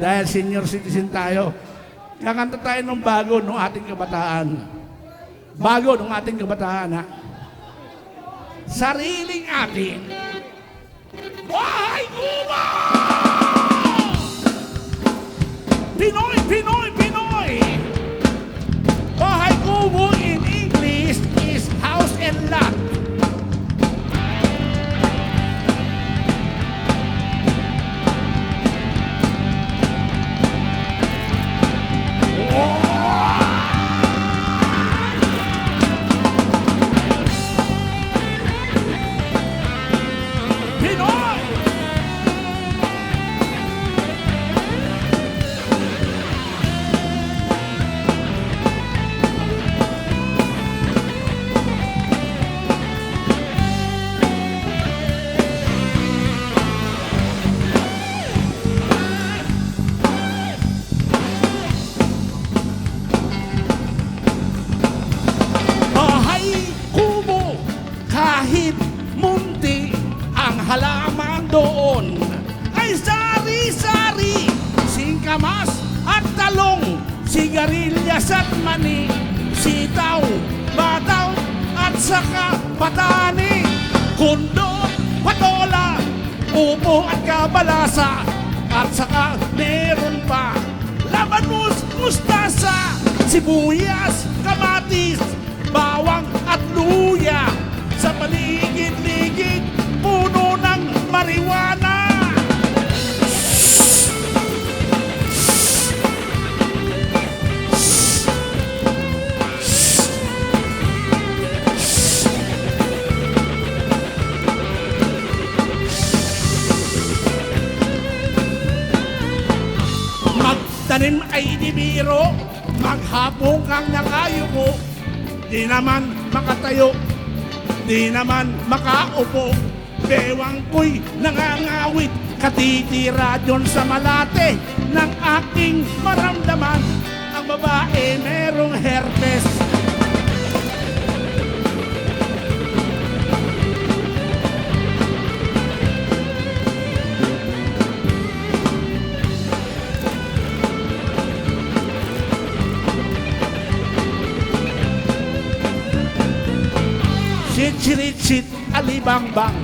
Dahil senior citizen tayo. Kakanta tayo ng bago ng ating kabataan. Bago ng ating kabataan, ha? Sariling atin. Bahay Kubo! Pinoy, Pinoy, Pinoy! Bahay Kubo in English is house and lot. Kahit munti ang halaman doon ay sari-sari, singkamas at talong, sigarilyas at mani, sitaw, bataw at saka patani, kundo, patola, upo at kabalasa, at saka meron pa labanos, mustasa, sibuyas, kamatis, bawang at luya. Sa paligid-ligid, puno ng marijuana. Magtanim ay di biro, maghapong kang nakayuko, di naman makatayo, di naman makaupo, bewang ko'y nangangawit, katitira dyan sa malate ng aking maramdaman. Ang babae merong herpes. Sit-sit, alibangbang,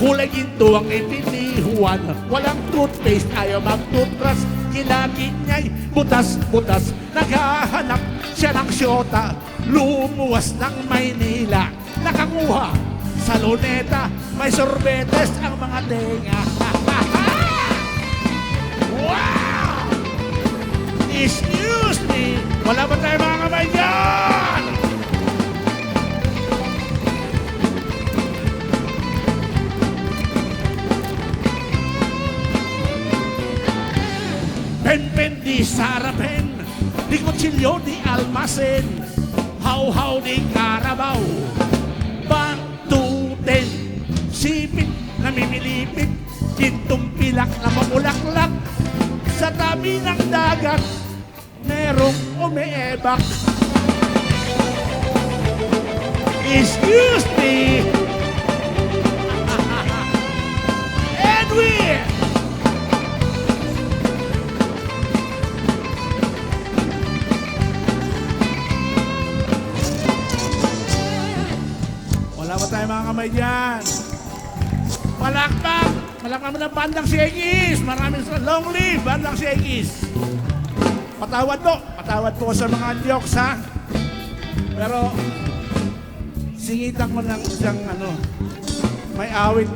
kulay ginto ang ipinihuan. Walang toothpaste, ayaw mag-toothbrush, kilagin niya'y butas-butas. Naghahanap siya ng syota, lumuwas ng Maynila. Nakakuha sa Luneta, may sorbetes ang mga tenga. Wow! Excuse me, wala ba tayo mga kamay dyan? Pen-pen di sarapen, di kutsilyo di almasen, haw-haw di karabaw, bantuten, sipit na mimilipit, gintong pilak na mamulaklak, sa tabi ng dagat, merong umeebak. Excuse me! Edwin! Wala ba tayo mga kamay dyan? Palakpak! Palakpak mo ng bandang Siegis! Maraming long live, bandang Siegis! Patawad po sa mga jokes, ha? Pero, singitan ko ng isang may awit.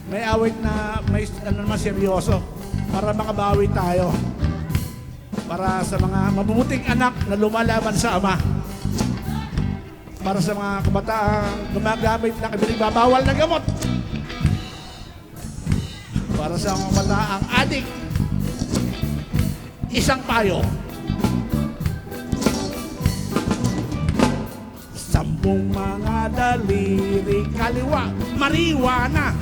May awit na may naman seryoso para makabawi tayo. Para sa mga mabubuting anak na lumalaban sa ama. Para sa mga kabataang gumagamit ng ibinibabawal na gamot. Para sa mga kabataang adik, isang payo. 10 mga daliri kaliwa, mariwana.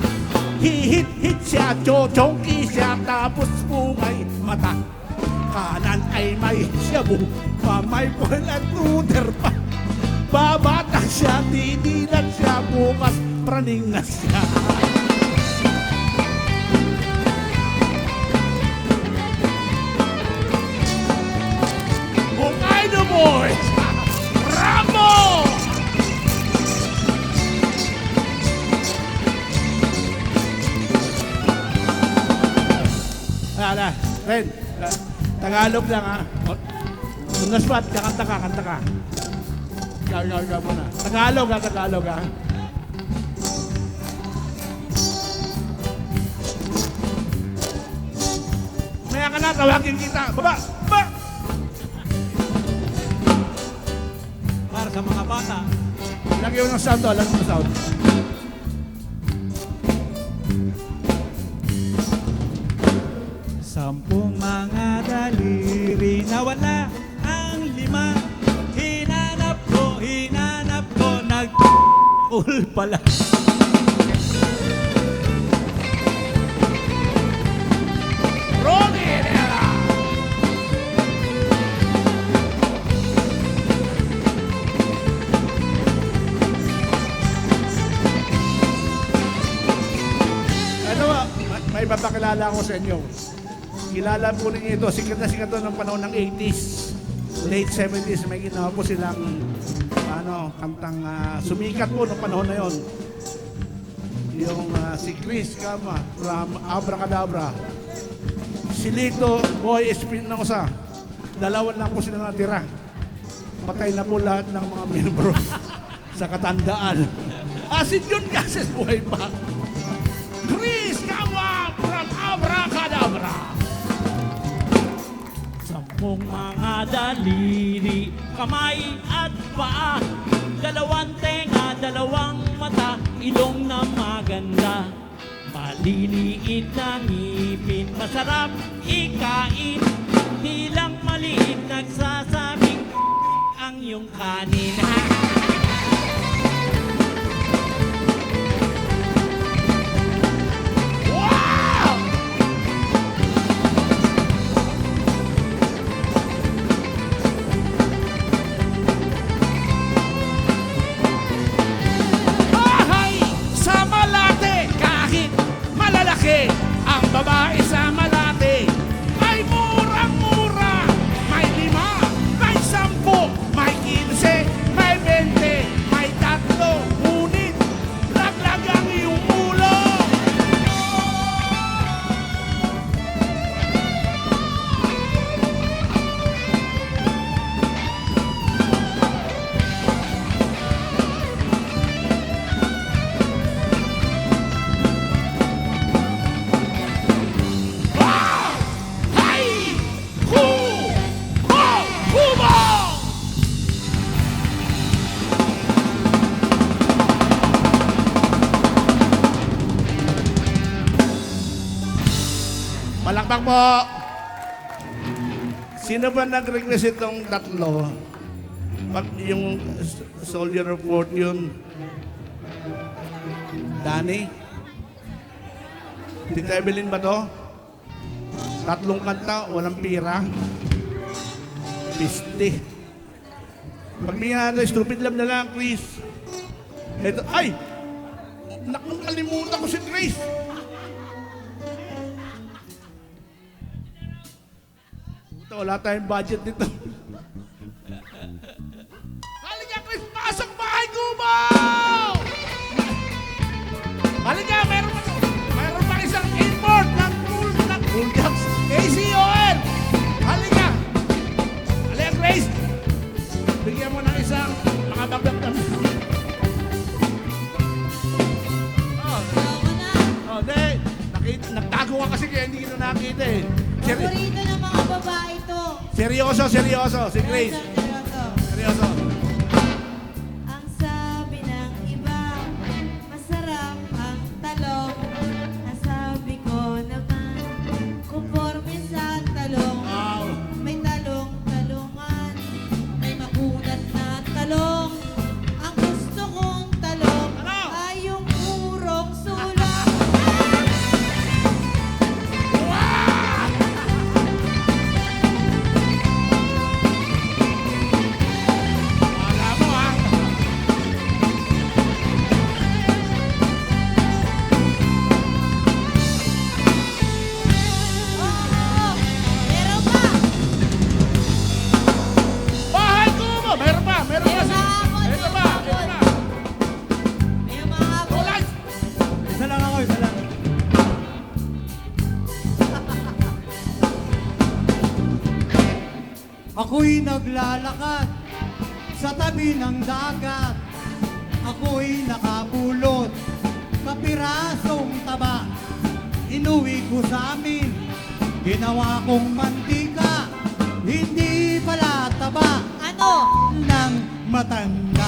Hihit-hit siya, chochongki siya, tapos bungay mata. Kanan ay may shabu, mamay buwan at luder pa. Babata siya, didilat siya, bukas praning na siya. Ala, Ren, Tagalog lang ha. On the spot, kanta ka. Ikaw muna. Tagalog ha. Maya ka na, tawagin kita. Baba! Para sa mga bata. Lagyan mo ng sound to, lagyan mo ng sound. Sampung mga daliri na wala ang lima. Hinanap ko, nag-ul pala. Ronnie Herrera! Ano ba, may papakilala ko sa inyo. Kilala po ninyo ito, sikat na sikat to ng panahon ng 80s, late 70s. May ginawa po silang kantang sumikat po ng panahon na yon. Yung si Chris Kama from Abracadabra. Si Lito Boy Espinosa. Dalawa lang po sila natira. Patay na po lahat ng mga miyembro sa katandaan. Si John Gases buhay pa. Chris Kama from Abracadabra. Sampung mga daliri, kamay at paa, dalawang tenga, dalawang mata, ilong na maganda, maliliit na ngipin, masarap ikain, di lang maliit, nagsasabing ang iyong kanin. Ang babae sa Malate ay murang-mura. May 5, may 10, may 15, may 20, may 3. Ngunit laglag ang iyong ulo. Palakpak po! Sino ba nag-request itong tatlo? Pag yung Soldier of Fortune, Danny? Tita Evelyn ba to? 3 kanta, walang pira. Piste. Pag may stupid love na lang, Chris. Ito, ay! Nakalimutan ko si Chris! Wala tayong budget dito. Halika, Chris! Pasok bahay Kubo! Halika, meron pa isang import ng Cool Jacks. ACOL! Halika! Halika, Grace! Bigyan mo ng isang mga bagdam. Nagtago ka kasi kaya hindi kita nakita eh. Paborito ng mga babae to. Seryoso, si Grace. Seryoso. Ang sabi ng iba, masarap ang talong. Ang sabi ko naman, conforme sa talong. Wow. May talong-talongan, may makunat na talong. Ang gusto kong talong Ano? ay yung purong sulong. Ako'y naglalakad sa tabi ng dagat. Ako'y nakapulot kapirasong taba. Inuwi ko sa amin, ginawa kong mantika. Hindi pala taba Ano? ng matanda.